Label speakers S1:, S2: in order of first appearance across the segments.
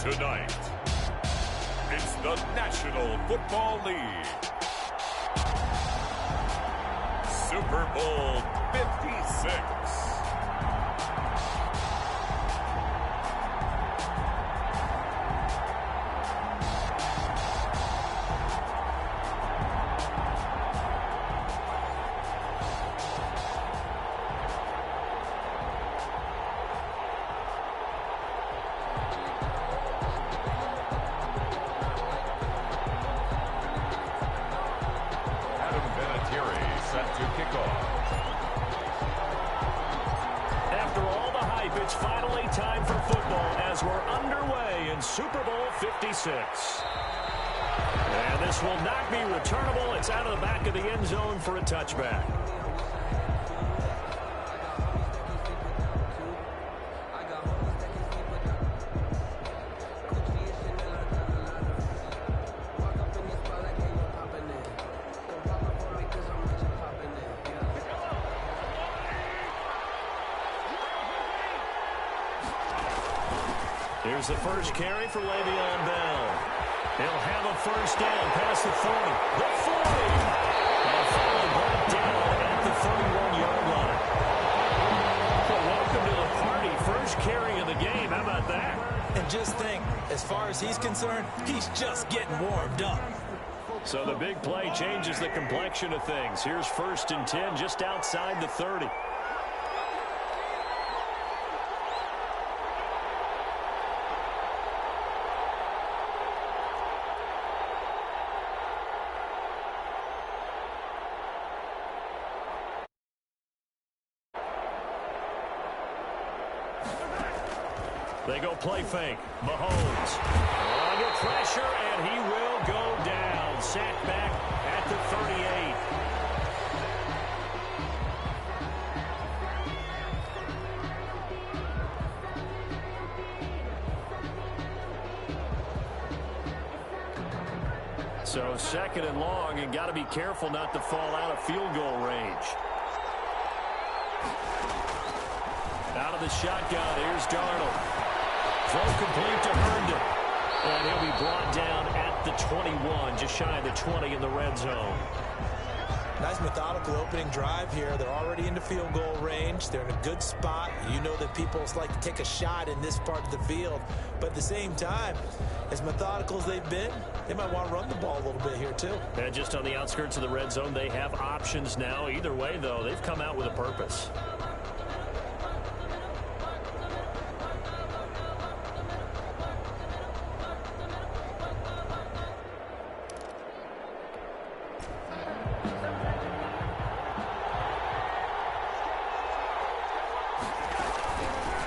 S1: Tonight, it's the National Football League Super Bowl 56.
S2: After all the hype, it's finally time for football as we're underway in Super Bowl 56. And this will not be returnable. It's out of the back of the end zone for a touchback. Here's the first carry for Le'Veon Bell. He'll have a first down past the 30, the 40. And finally brought down at the 31-yard line. Well, welcome to the party. First carry of the game. How about that?
S3: And just think, as far as he's concerned, he's just getting warmed up.
S2: So the big play changes the complexion of things. Here's 1st and 10 just outside the 30. They go play fake. Mahomes under pressure, and he will go down. Sacked back at the 38. So 2nd and long, and got to be careful not to fall out of field goal range. Out of the shotgun, here's Darnold. Throw complete to Herndon. And he'll be brought down at the 21, just shy of the 20 in the red zone.
S3: Nice methodical opening drive here. They're already into field goal range. They're in a good spot. You know that people like to take a shot in this part of the field. But at the same time, as methodical as they've been, they might want to run the ball a little bit here too.
S2: And just on the outskirts of the red zone, they have options now. Either way, though, they've come out with a purpose.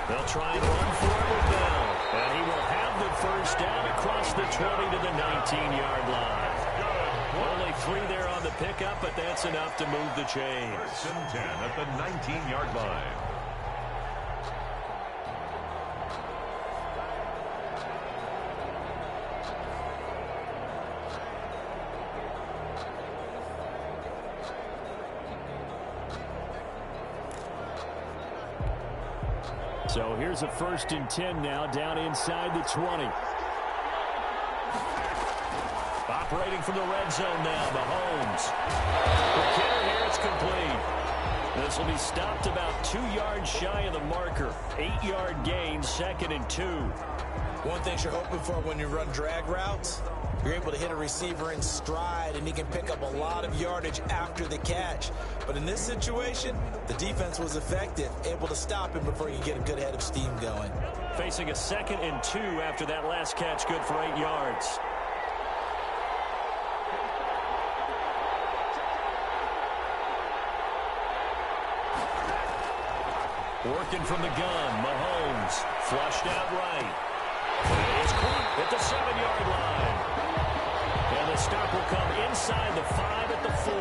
S2: They'll try and run for it with Bell. And he will have the first down across the 20 to the 19-yard line. Only 3 there on the pickup, but that's enough to move the chains.
S1: 1st and 10 at the 19-yard line.
S2: So here's a 1st and 10 now, down inside the 20. Operating from the red zone now, Mahomes. For Kittle here, it's complete. This will be stopped about 2 yards shy of the marker. 8-yard gain, 2nd and 2.
S3: One thing you're hoping for when you run drag routes, you're able to hit a receiver in stride, and he can pick up a lot of yardage after the catch. But in this situation, the defense was effective, able to stop him before you get a good head of steam going.
S2: Facing a 2nd and 2 after that last catch, good for 8 yards. Working from the gun, Mahomes flushed out right. It's caught at the 7-yard line. And the stop will come inside the 5 at the 4.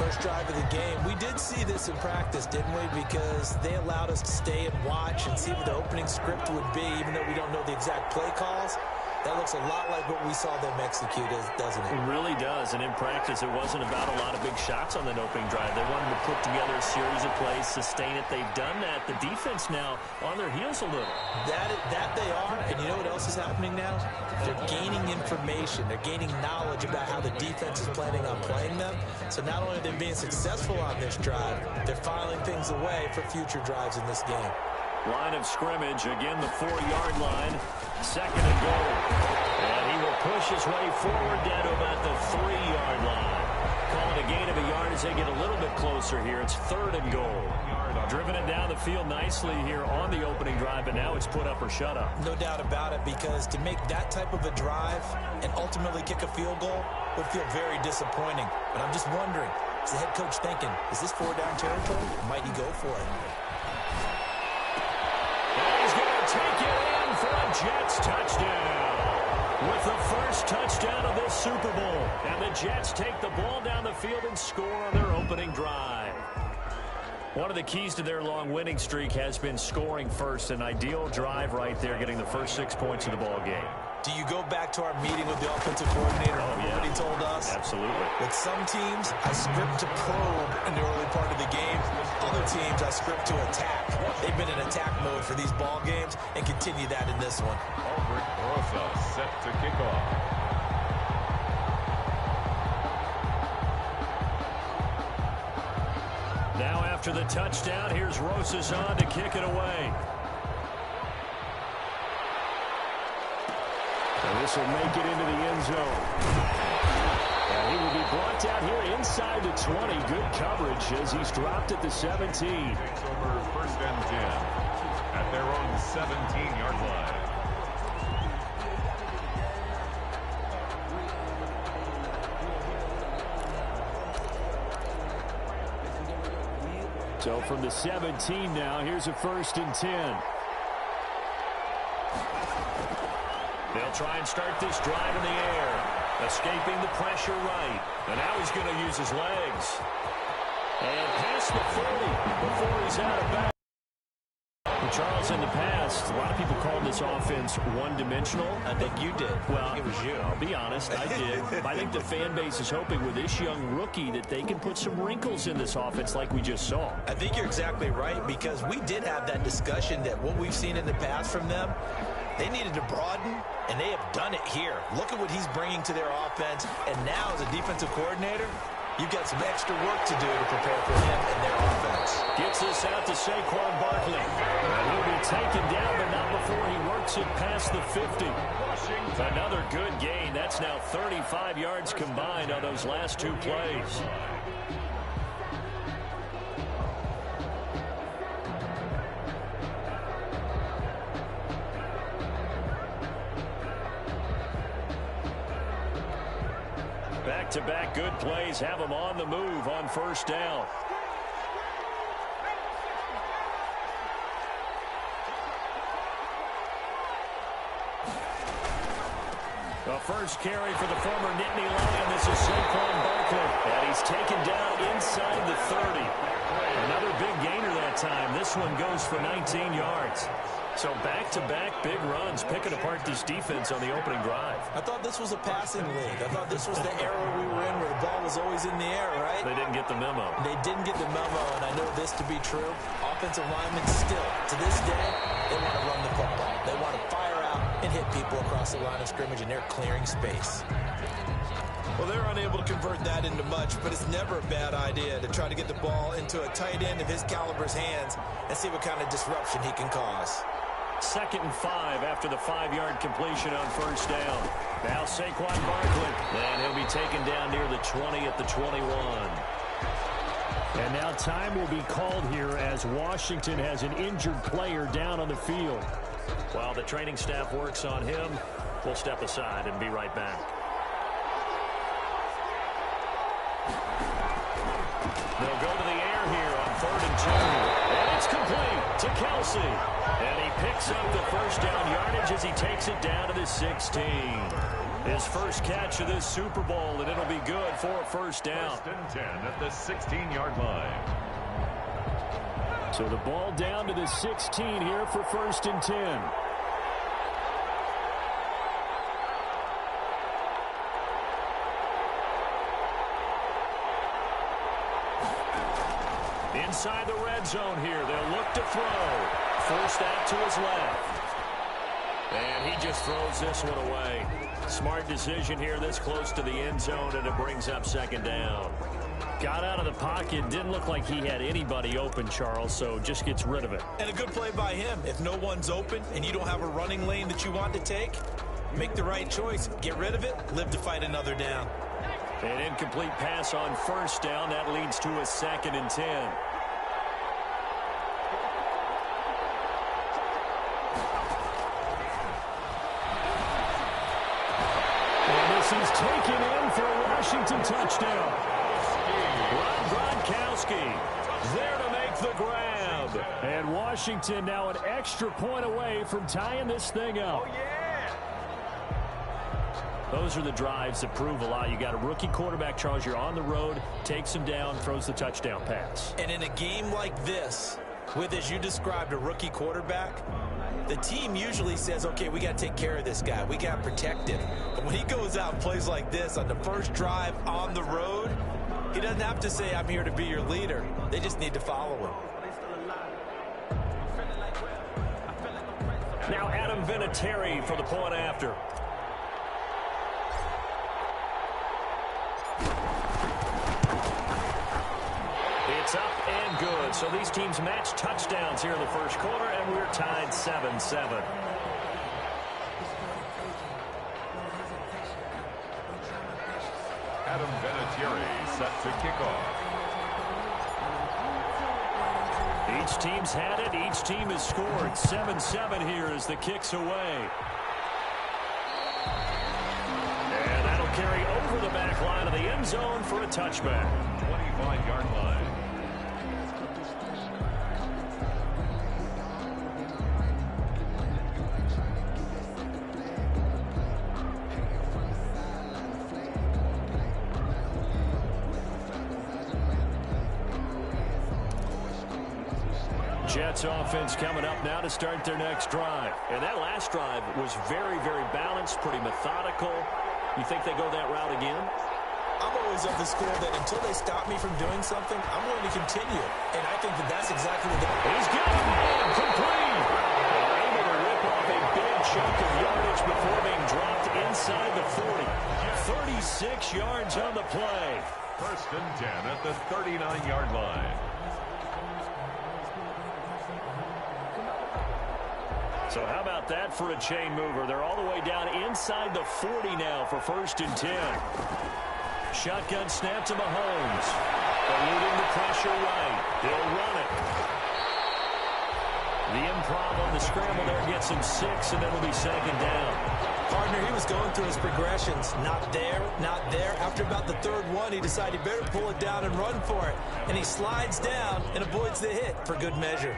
S3: First drive of the game. We did see this in practice, didn't we? Because they allowed us to stay and watch and see what the opening script would be, even though we don't know the exact play calls. That looks a lot like what we saw them execute, doesn't it?
S2: It really does, and in practice, it wasn't about a lot of big shots on that opening drive. They wanted to put together a series of plays, sustain it. They've done that. The defense now on their heels a little.
S3: That they are, and you know what else is happening now? They're gaining information. They're gaining knowledge about how the defense is planning on playing them. So not only are they being successful on this drive, they're filing things away for future drives in this game.
S2: Line of scrimmage, again the 4-yard line, 2nd and goal. And he will push his way forward down to about the 3-yard line. Calling a gain of a yard as they get a little bit closer here. It's 3rd and goal. Driven it down the field nicely here on the opening drive, but now it's put up or shut up.
S3: No doubt about it, because to make that type of a drive and ultimately kick a field goal would feel very disappointing. But I'm just wondering, is the head coach thinking, is this 4-down territory? Might he go for it?
S2: Take it in for a Jets touchdown. With the first touchdown of this Super Bowl. And the Jets take the ball down the field and score on their opening drive. One of the keys to their long winning streak has been scoring first. An ideal drive right there, getting the first 6 points of the ball game.
S3: Do you go back to our meeting with the offensive coordinator? Remember what he told us?
S2: Absolutely.
S3: With some teams, I script to probe in the early part of the game. Other teams, I script to attack. They've been in attack mode for these ball games and continue that in this one.
S1: Albert Rosa set to kick off.
S2: Now after the touchdown, here's Rosas on to kick it away. And this will make it into the end zone. And he will be brought down here inside the 20. Good coverage as he's dropped at the 17.
S1: Takes over 1st and 10 at their own 17-yard line.
S2: So from the 17 now, here's a 1st and 10. They'll try and start this drive in the air. Escaping the pressure right. And now he's going to use his legs. And past the 40 before he's out of bounds. Charles, in the past, a lot of people called this offense one-dimensional.
S3: I think you did.
S2: Well,
S3: I think it was you.
S2: I'll be honest, I did. I think the fan base is hoping with this young rookie that they can put some wrinkles in this offense like we just saw.
S3: I think you're exactly right, because we did have that discussion that what we've seen in the past from them, they needed to broaden, and they have done it here. Look at what he's bringing to their offense, and now as a defensive coordinator, you've got some extra work to do to prepare for him and their offense.
S2: Gets this out to Saquon Barkley. And he'll be taken down, but not before he works it past the 50. Another good gain. That's now 35 yards combined on those last 2 plays. Back-to-back good plays have them on the move on 1st down. The first carry for the former Nittany Lion. This is Saquon Barkley. And he's taken down inside the 30. Another big gainer that time. This one goes for 19 yards. So back-to-back big runs, picking apart this defense on the opening drive.
S3: I thought this was a passing league. I thought this was the era we were in where the ball was always in the air, right?
S2: They didn't get the memo.
S3: They didn't get the memo, and I know this to be true. Offensive linemen still, to this day, they want to run the football. They want to fire out and hit people across the line of scrimmage, and they're clearing space. Well, they're unable to convert that into much, but it's never a bad idea to try to get the ball into a tight end of his caliber's hands and see what kind of disruption he can cause.
S2: 2nd and 5 after the 5-yard completion on 1st down. Now Saquon Barkley. And he'll be taken down near the 20 at the 21. And now time will be called here as Washington has an injured player down on the field. While the training staff works on him, we'll step aside and be right back. They'll go to the air here on 3rd and 2. And it's complete to Kelsey. And he picks up the first down yardage as he takes it down to the 16. His first catch of this Super Bowl, and it'll be good for a 1st down.
S1: 1st and 10 at the 16-yard line.
S2: So the ball down to the 16 here for 1st and 10. Inside the red zone here. They'll look to throw. Forced out to his left. And he just throws this one away. Smart decision here this close to the end zone, and it brings up second down. Got out of the pocket. Didn't look like he had anybody open, Charles, so just gets rid of it.
S3: And a good play by him. If no one's open and you don't have a running lane that you want to take, make the right choice. Get rid of it. Live to fight another down.
S2: An incomplete pass on first down. That leads to a 2nd and 10. He's taken in for a Washington touchdown. Rob Gronkowski there to make the grab. And Washington now an extra point away from tying this thing up. Those are the drives that prove a lot. You got a rookie quarterback, Charles. You're on the road, takes him down, throws the touchdown pass.
S3: And in a game like this, with, as you described, a rookie quarterback, the team usually says, okay, we got to take care of this guy. We got to protect him. But when he goes out and plays like this on the first drive on the road, he doesn't have to say, I'm here to be your leader. They just need to follow him.
S2: Now Adam Vinatieri for the point after. It's up and good. So these teams match touchdowns here in the first quarter, and we're tied 7-7.
S1: Adam Vinatieri set to kick off.
S2: Each team's had it. Each team has scored. 7-7 here as the kick's away. And that'll carry over the back line of the end zone for a touchback.
S1: 25-yard line.
S2: Jets offense coming up now to start their next drive. And that last drive was very, very balanced, pretty methodical. You think they go that route again?
S3: I'm always of the school that until they stop me from doing something, I'm going to continue. And I think that that's exactly what
S2: he's got it, man, complete. Able to rip off a big chunk of yardage before being dropped inside the 40. 36 yards on the play.
S1: First and 10 at the 39-yard line.
S2: So how about that for a chain mover? They're all the way down inside the 40 now for first and 10. Shotgun snap to Mahomes. Eluding the pressure right. He'll run it. The improv on the scramble there gets him 6, and it'll be second down.
S3: Partner, he was going through his progressions. Not there, not there. After about the third one, he decided he better pull it down and run for it. And he slides down and avoids the hit for good measure.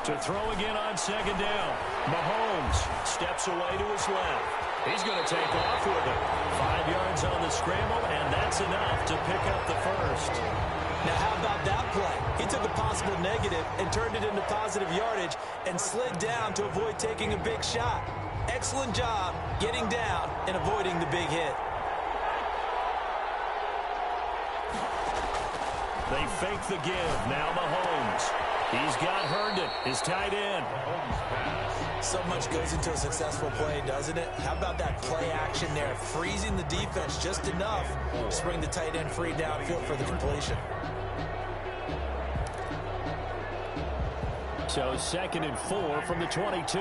S2: To throw again on second down. Mahomes steps away to his left. He's going to take off with it. 5 yards on the scramble, and that's enough to pick up the first.
S3: Now, how about that play? He took a possible negative and turned it into positive yardage and slid down to avoid taking a big shot. Excellent job getting down and avoiding the big hit.
S2: They fake the give. Now Mahomes. He's got Herndon, his tight end.
S3: So much goes into a successful play, doesn't it? How about that play action there? Freezing the defense just enough to bring the tight end free downfield for the completion.
S2: So 2nd and 4 from the 22.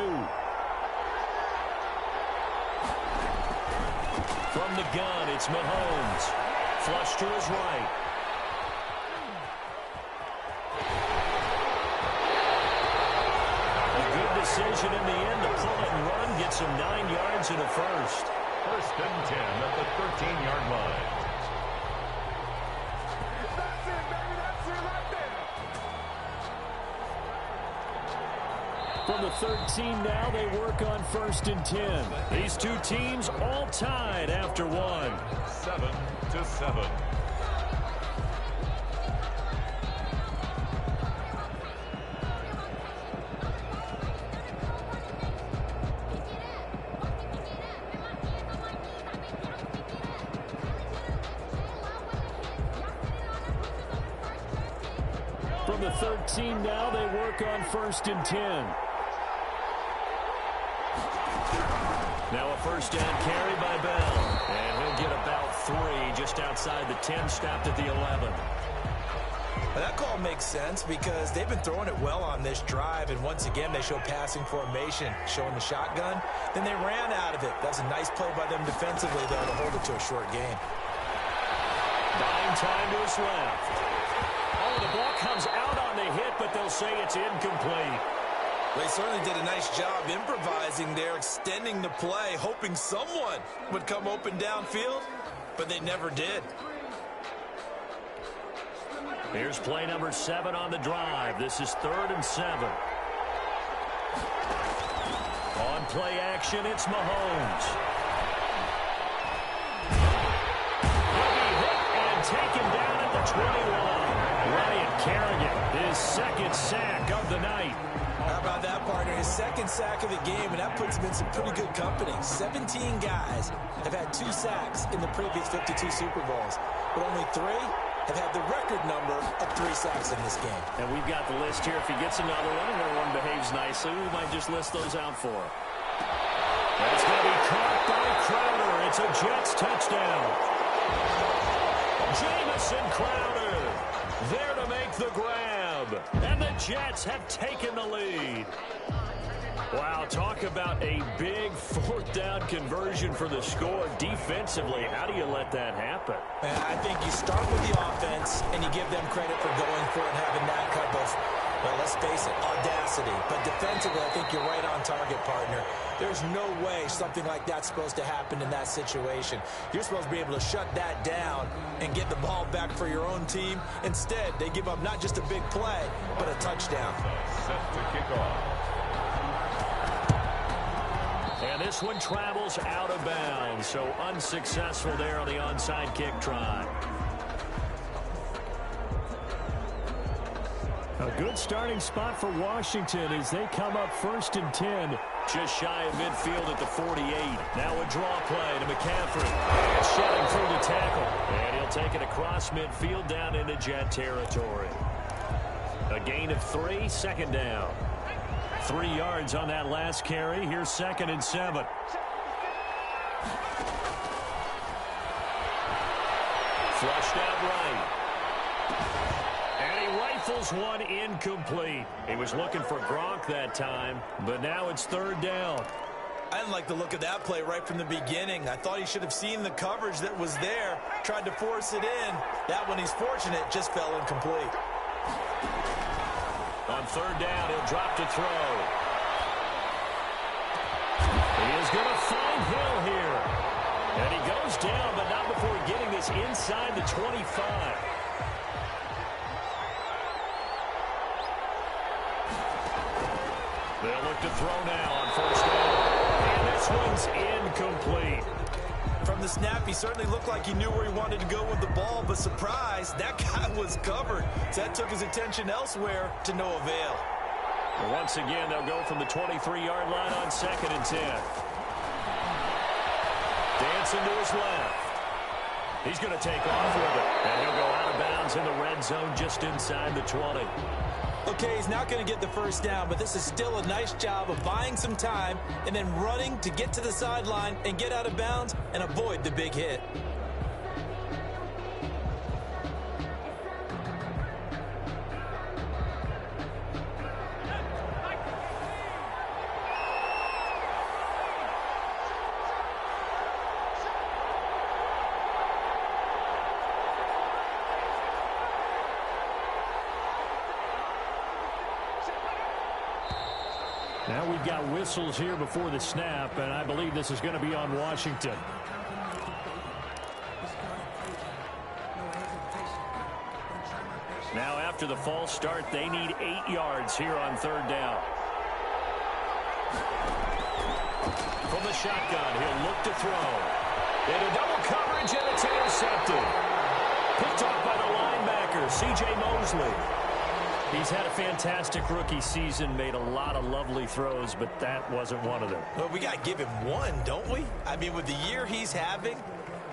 S2: From the gun, it's Mahomes. Flush to his right. Decision in the end to pull it and run, gets him 9 yards and a first.
S1: First and 10 at the 13-yard line.
S2: From the 13 now, they work on first and 10. These two teams all tied after one.
S1: 7-7.
S2: the 13 now. They work on 1st and 10. Now a first down carry by Bell. And he'll get about 3 just outside the 10, stopped at the 11.
S3: Well, that call makes sense because they've been throwing it well on this drive, and once again they show passing formation, showing the shotgun. Then they ran out of it. That's a nice play by them defensively, though, to hold it to a short gain.
S2: Buying time to his left. Oh, the ball comes out on the hit, but they'll say it's incomplete.
S3: They certainly did a nice job improvising there, extending the play, hoping someone would come open downfield, but they never did.
S2: Here's play number 7 on the drive. This is 3rd and 7. On play action, it's Mahomes. He'll be hit and taken down at the 21. Ryan Kerrigan, his 2nd sack of the night.
S3: How about that, partner? His 2nd sack of the game, and that puts him in some pretty good company. 17 guys have had 2 sacks in the previous 52 Super Bowls, but only 3 have had the record number of 3 sacks in this game.
S2: And we've got the list here. If he gets another one and everyone behaves nicely, we might just list those out for him. That's going to be caught by Crowder. It's a Jets touchdown. Jamison Crowder there to make the grab. And the Jets have taken the lead. Wow, talk about a big 4th down conversion for the score. Defensively, how do you let that happen?
S3: And I think you start with the offense, and you give them credit for going for it and having that type of, well, let's face it, audacity. But defensively, I think you're right on target, partner. There's no way something like that's supposed to happen in that situation. You're supposed to be able to shut that down and get the ball back for your own team. Instead, they give up not just a big play, but a touchdown.
S1: Set to kick off.
S2: And this one travels out of bounds, so unsuccessful there on the onside kick try. A good starting spot for Washington as they come up 1st and 10. Just shy of midfield at the 48. Now a draw play to McCaffrey. Shedding through the tackle. And he'll take it across midfield down into Jet territory. A gain of 3, 2nd down. 3 yards on that last carry. Here's 2nd and 7. Flushed out right. And he rifles one incomplete. He was looking for Gronk that time, but now it's 3rd down.
S3: I didn't like the look of that play right from the beginning. I thought he should have seen the coverage that was there, tried to force it in. That one, he's fortunate, just fell incomplete.
S2: On 3rd down, he'll drop to throw. He is going to find Hill here. And he goes down, but not before getting this inside the 25. They'll look to throw now on 1st down. And this one's incomplete.
S3: From the snap, he certainly looked like he knew where he wanted to go with the ball, but surprise, that guy was covered. So that took his attention elsewhere to no avail.
S2: And once again, they'll go from the 23-yard line on 2nd and 10. Dancing to his left. He's going to take off with it. And he'll go out of bounds in the red zone just inside the 20.
S3: Okay, he's not going to get the 1st down, but this is still a nice job of buying some time and then running to get to the sideline and get out of bounds and avoid the big hit.
S2: Now we've got whistles here before the snap, and I believe this is going to be on Washington. Now after the false start, they need 8 yards here on 3rd down. From the shotgun, he'll look to throw. Into double coverage, and it's intercepted. Picked off by the linebacker, C.J. Mosley. He's had a fantastic rookie season, made a lot of lovely throws, but that wasn't one of them.
S3: Well, we got to give him one, don't we? I mean, with the year he's having,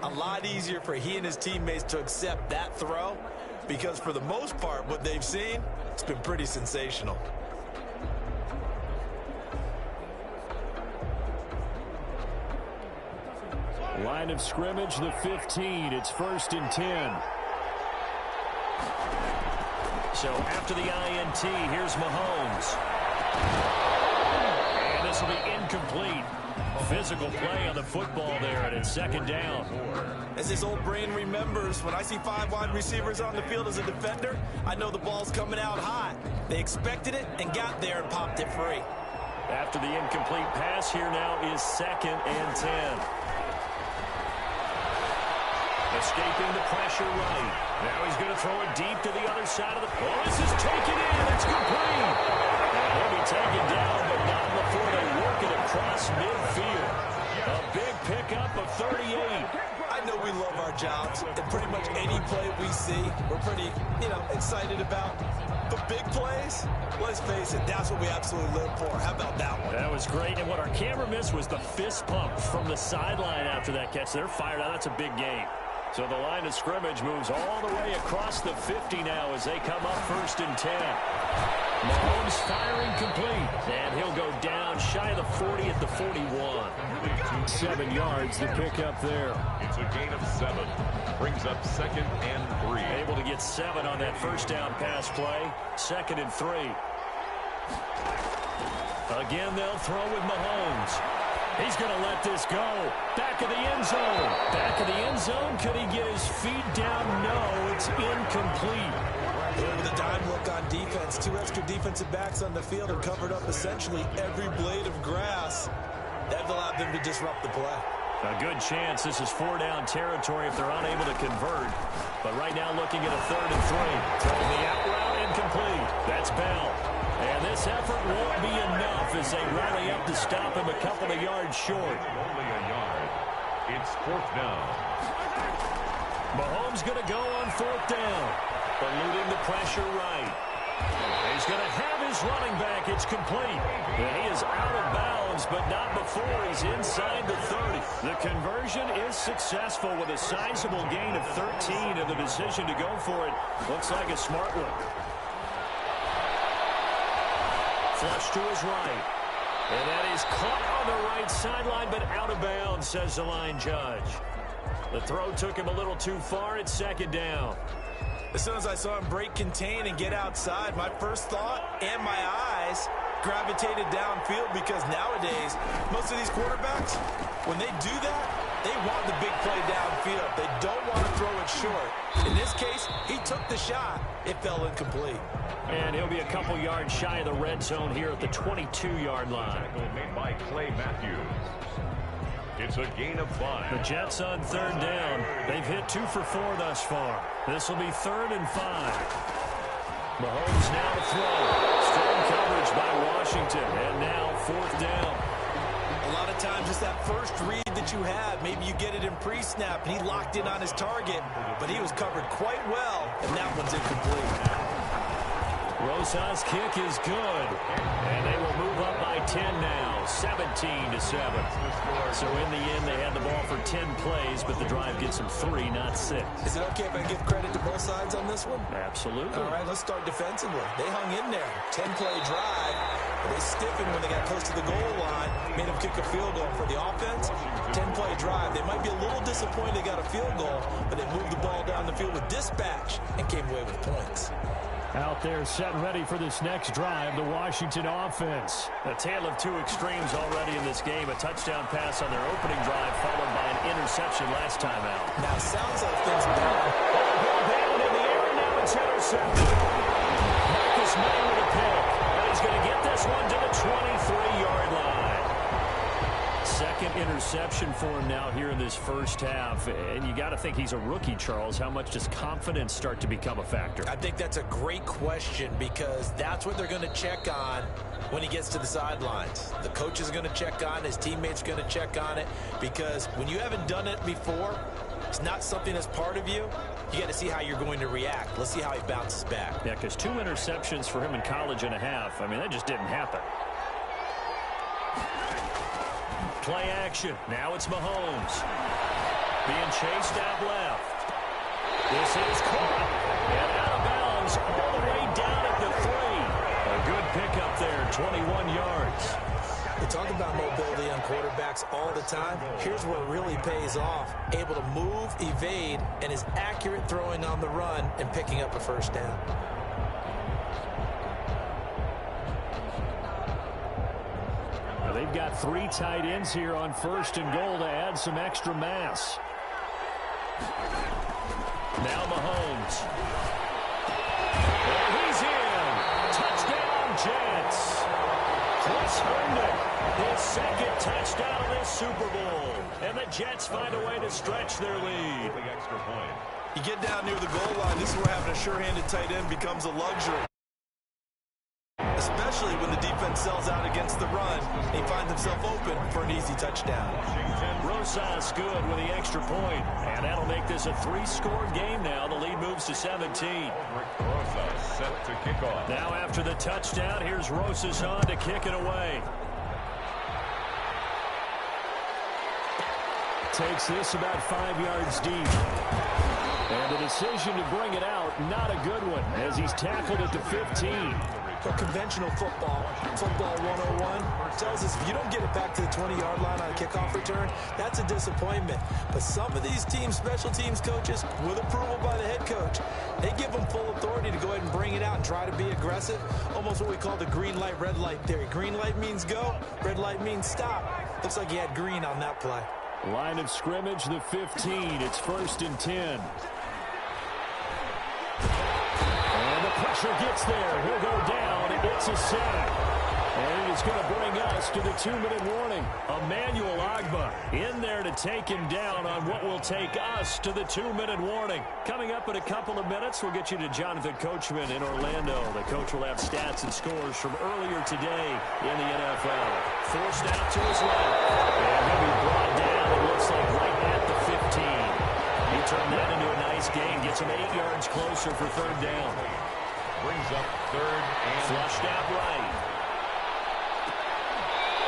S3: a lot easier for he and his teammates to accept that throw because for the most part, what they've seen, It's been pretty sensational.
S2: Line of scrimmage, the 15. It's 1st and 10. So after the INT, here's Mahomes. And this will be incomplete. Physical play on the football there, and it's 2nd down.
S3: As his old brain remembers, when I see 5 wide receivers on the field as a defender, I know the ball's coming out hot. They expected it and got there and popped it free.
S2: After the incomplete pass, here now is 2nd and 10. Escaping the pressure right. Now he's going to throw it deep to the other side of the... Oh, this is taken in. It's complete. And he'll be taken down, but not before they work it across midfield. A big pickup of 38.
S3: I know we love our jobs, and pretty much any play we see, we're pretty, excited about. But big plays, let's face it, that's what we absolutely live for. How about that one?
S2: That was great, and what our camera missed was the fist pump from the sideline after that catch. They're fired out. That's a big game. So the line of scrimmage moves all the way across the 50 now as they come up 1st and 10. Mahomes firing complete, and he'll go down shy of the 40 at the 41. 7 yards to pick up there.
S1: It's a gain of 7. Brings up 2nd and 3.
S2: Able to get 7 on that 1st down pass play. 2nd and 3. Again, they'll throw with Mahomes. He's going to let this go. Back of the end zone. Back of the end zone. Could he get his feet down? No, it's incomplete.
S3: With a dime look on defense, 2 extra defensive backs on the field and covered up essentially every blade of grass. That allowed them to disrupt the play.
S2: A good chance this is 4-down territory if they're unable to convert. But right now looking at a 3rd and 3. Throwing the out route incomplete. That's Bell. And this effort won't be enough as they rally up to stop him a couple of yards short.
S1: Only a yard. It's 4th down.
S2: Mahomes going to go on 4th down. Eluding the pressure right. He's going to have his running back. It's complete. And he is out of bounds, but not before he's inside the 30. The conversion is successful with a sizable gain of 13, and the decision to go for it looks like a smart one. Flush to his right. And that is caught on the right sideline, but out of bounds, says the line judge. The throw took him a little too far. It's 2nd down.
S3: As soon as I saw him break contain and get outside, my first thought and my eyes gravitated downfield, because nowadays, most of these quarterbacks, when they do that, they want the big play downfield. They don't want to throw it short. In this case, he took the shot. It fell incomplete.
S2: And he'll be a couple yards shy of the red zone here at the 22-yard line.
S1: Made by Clay Matthews. It's a gain of 5.
S2: The Jets on 3rd down. They've hit 2 for 4 thus far. This will be 3rd and 5. Mahomes now to throw. Strong coverage by Washington. And now 4th down.
S3: A lot of times it's that first read that you have. Maybe you get it in pre-snap, and he locked in on his target, but he was covered quite well, and that one's incomplete.
S2: Rosas' kick is good, and they will move up by 10 now, 17-7. So in the end, they had the ball for 10 plays, but the drive gets them 3, not 6.
S3: Is it okay if I give credit to both sides on this one?
S2: Absolutely.
S3: All right, let's start defensively. They hung in there. 10-play drive. They stiffened when they got close to the goal line, made them kick a field goal. For the offense, 10-play drive. They might be a little disappointed they got a field goal, but they moved the ball down the field with dispatch and came away with points.
S2: Out there set ready for this next drive, the Washington offense. A tale of 2 extremes already in this game. A touchdown pass on their opening drive, followed by an interception last time out.
S3: Now, sounds like things are down.
S2: Down in the air, now it's intercepted. Marcus May with a pick. And he's going to get this one to the 23-yard line. Second interception for him now here in this first half. And you got to think he's a rookie, Charles. How much does confidence start to become a factor?
S3: I think that's a great question, because that's what they're going to check on when he gets to the sidelines. The coach is going to check on, his teammates are going to check on it, because when you haven't done it before, it's not something that's part of you. You got to see how you're going to react. Let's see how he bounces back.
S2: Yeah, because 2 interceptions for him in college and a half. I mean, that just didn't happen. Play action. Now it's Mahomes. Being chased out left. This is caught. And out of bounds. Mahomes all the way down at the 3. A good pickup there, 21 yards.
S3: We talk about mobility on quarterbacks all the time. Here's where it really pays off. Able to move, evade, and is accurate throwing on the run and picking up a first down.
S2: Now they've got 3 tight ends here on 1st and goal to add some extra mass. Now Mahomes. And he's in. Touchdown, Jets. Chris Herndon, his 2nd touchdown of this Super Bowl. And the Jets find a way to stretch their lead.
S1: Big extra point.
S3: You get down near the goal line, this is where having a sure-handed tight end becomes a luxury. Especially when the defense sells out against the run. He finds himself open for an easy touchdown.
S2: Rosas good with the extra point. And that'll make this a 3-score game now. The lead moves to 17.
S1: Rick Rosas set to kick off.
S2: Now after the touchdown, here's Rosas on to kick it away. Takes this about 5 yards deep. And the decision to bring it out, not a good one, as he's tackled at the 15.
S3: But conventional football 101, tells us if you don't get it back to the 20-yard line on a kickoff return, that's a disappointment. But some of these teams, special teams coaches, with approval by the head coach, they give them full authority to go ahead and bring it out and try to be aggressive. Almost what we call the green light, red light theory. Green light means go, red light means stop. Looks like he had green on that play.
S2: Line of scrimmage, the 15. It's 1st and 10. And the pressure gets there. He'll go down. It's a sack. And he's going to bring us to the 2-minute warning. Emmanuel Ogbah in there to take him down on what will take us to the 2-minute warning. Coming up in a couple of minutes, we'll get you to Jonathan Coachman in Orlando. The coach will have stats and scores from earlier today in the NFL. Forced out to his left. And he'll be brought down, it looks like, right at the 15. He turned that into a nice gain. Gets him 8 yards closer for 3rd down.
S1: Brings up 3rd and
S2: Flushed out right.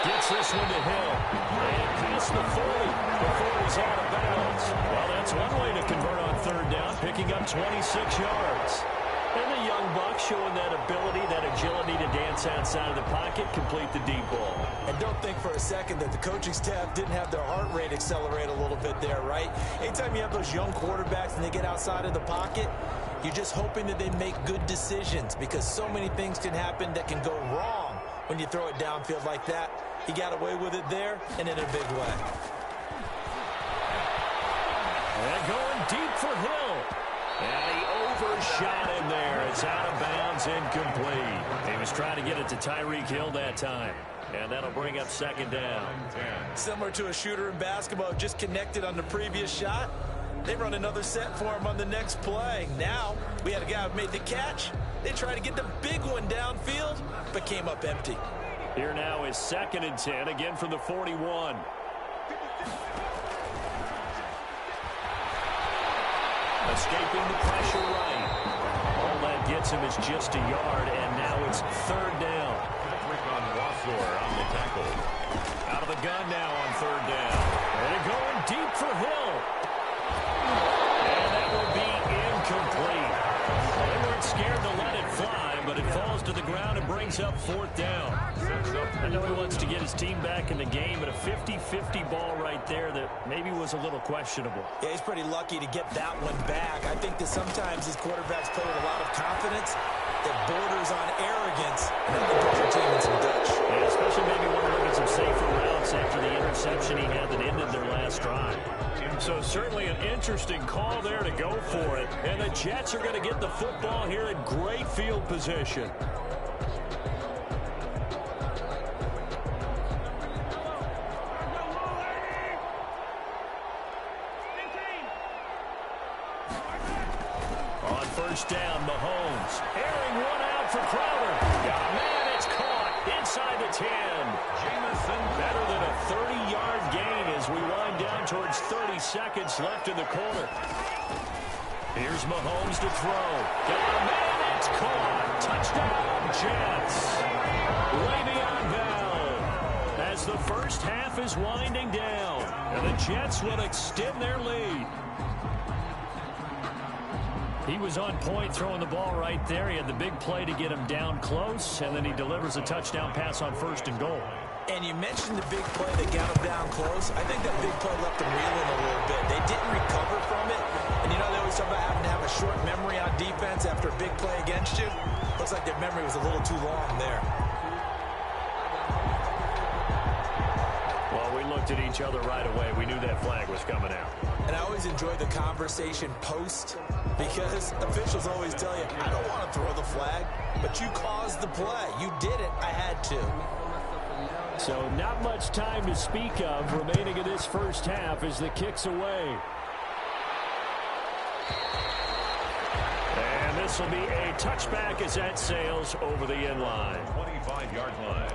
S2: Gets this one to Hill. And past the 40 before he's out of bounds. Well, that's one way to convert on 3rd down, picking up 26 yards. And the young buck showing that ability, that agility to dance outside of the pocket, complete the deep ball.
S3: And don't think for a second that the coaching staff didn't have their heart rate accelerate a little bit there, right? Anytime you have those young quarterbacks and they get outside of the pocket, you're just hoping that they make good decisions because so many things can happen that can go wrong when you throw it downfield like that. He got away with it there and in a big way.
S2: And going deep for Hill. And he overshot him there. It's out of bounds, incomplete. He was trying to get it to Tyreek Hill that time. And that'll bring up 2nd down.
S3: Similar to a shooter in basketball, just connected on the previous shot. They run another set for him on the next play. Now, we had a guy who made the catch. They tried to get the big one downfield, but came up empty.
S2: Here now is 2nd and 10, again from the 41. Escaping the pressure right. All that gets him is just a yard, and now it's 3rd down.
S1: Patrick on Wassor on the tackle.
S2: Out of the gun now on 3rd down. And going deep for Hill. And that will be incomplete. They weren't scared to let it fly, but it falls to the ground and brings up 4th down. I know he wants to get his team back in the game, but a 50-50 ball right there that maybe was a little questionable.
S3: Yeah, he's pretty lucky to get that one back. I think that sometimes these quarterbacks play with a lot of confidence that borders on arrogance, and that can put your team in some Dutch.
S2: Yeah, especially maybe want to look at some safer routes after the interception he had that ended their last drive. So certainly an interesting call there to go for it. And the Jets are going to get the football here in great field position. On 1st down, Mahomes. Airing one out for Crowder. Oh, man, it's caught inside the 10. Jamison better than a 30-yard gain as we wind down towards 30 seconds left in the quarter. Here's Mahomes to throw. Oh, man, it's caught. Touchdown, Jets. Le'Veon Bell as the first half is winding down. And the Jets will extend their lead. He was on point throwing the ball right there. He had the big play to get him down close, and then he delivers a touchdown pass on 1st and goal.
S3: And you mentioned the big play that got him down close. I think that big play left him reeling a little bit. They didn't recover from it. And you know, they always talk about having to have a short memory on defense after a big play against you. Looks like their memory was a little too long there.
S2: Well, we looked at each other right away. We knew that flag was coming out.
S3: And I always enjoy the conversation post, because officials always tell you, I don't want to throw the flag, but you caused the play. You did it. I had to.
S4: So not much time to speak of remaining in this first half as the kick's away.
S2: And this will be a touchback as that sails over the end line.
S1: 25-yard line.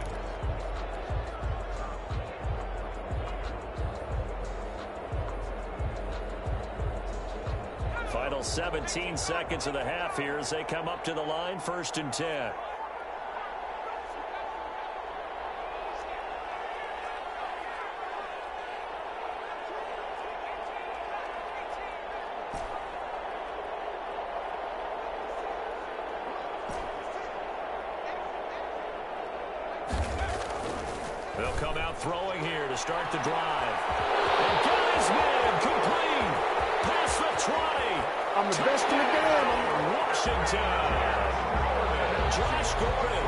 S2: Final 17 seconds of the half here as they come up to the line, 1st and 10. They'll come out throwing here to start the drive. And Geisman complete. Past the 20.
S5: I'm the best in the game.
S2: Washington. Josh Gordon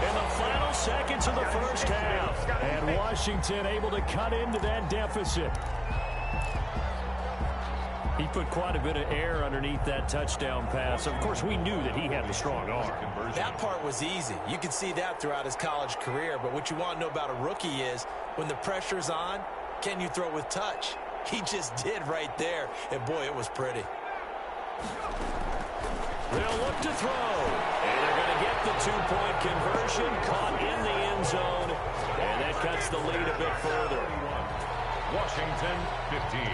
S2: in the final seconds of the first half.
S4: And Washington able to cut into that deficit. He put quite a bit of air underneath that touchdown pass. Of course, we knew that he had the strong arm.
S3: That part was easy. You could see that throughout his college career. But what you want to know about a rookie is when the pressure's on, can you throw with touch? He just did right there. And, boy, it was pretty.
S2: They'll look to throw. And they're going to get the two-point conversion, caught in the end zone. And that cuts the lead a bit further.
S1: Washington 15.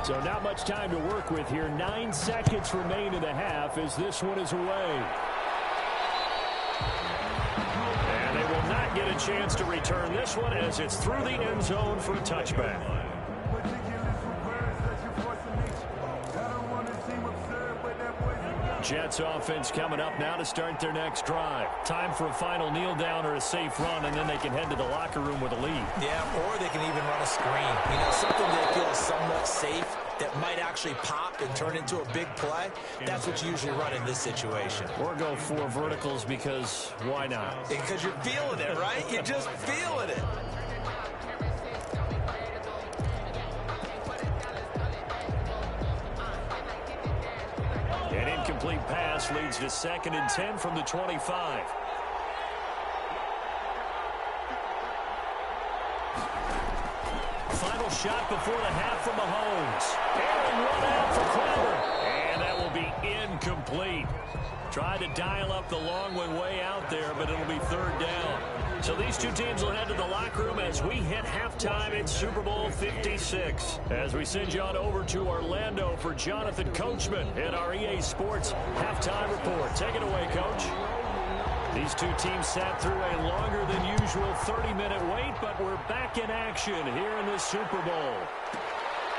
S4: So not much time to work with here. 9 seconds remain in the half as this one is away.
S2: And they will not get a chance to return this one as it's through the end zone for a touchback.
S4: Jets offense coming up now to start their next drive. Time for a final kneel down or a safe run, and then they can head to the locker room with a lead.
S3: Yeah, or they can even run a screen. You know, something that feels somewhat safe that might actually pop and turn into a big play. That's what you usually run in this situation.
S4: Or go 4 verticals because why not?
S3: Because you're feeling it, right? You're just feeling it.
S2: An incomplete pass leads to 2nd and 10 from the 25. Final shot before the half from Mahomes. Aaron run out for Crowder. And that will be incomplete. Tried to dial up the long one way out there, but it'll be 3rd down. So these two teams will head to the locker room as we hit halftime in Super Bowl 56. As we send you on over to Orlando for Jonathan Coachman in our EA Sports Halftime Report. Take it away, Coach. These two teams sat through a longer than usual 30-minute wait, but we're back in action here in the Super Bowl.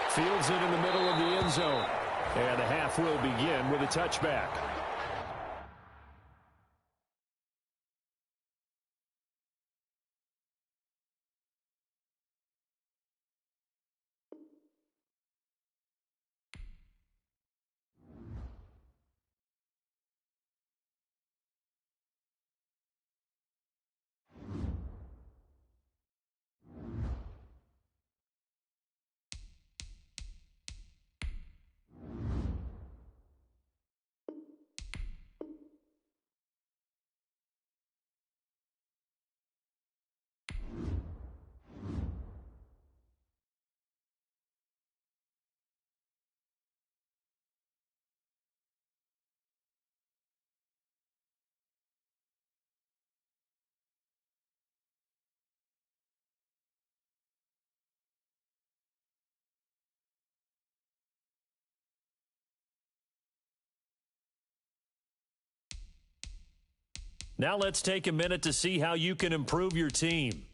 S4: Fields it in the middle of the end zone. And the half will begin with a touchback.
S2: Now let's take a minute to see how you can improve your team.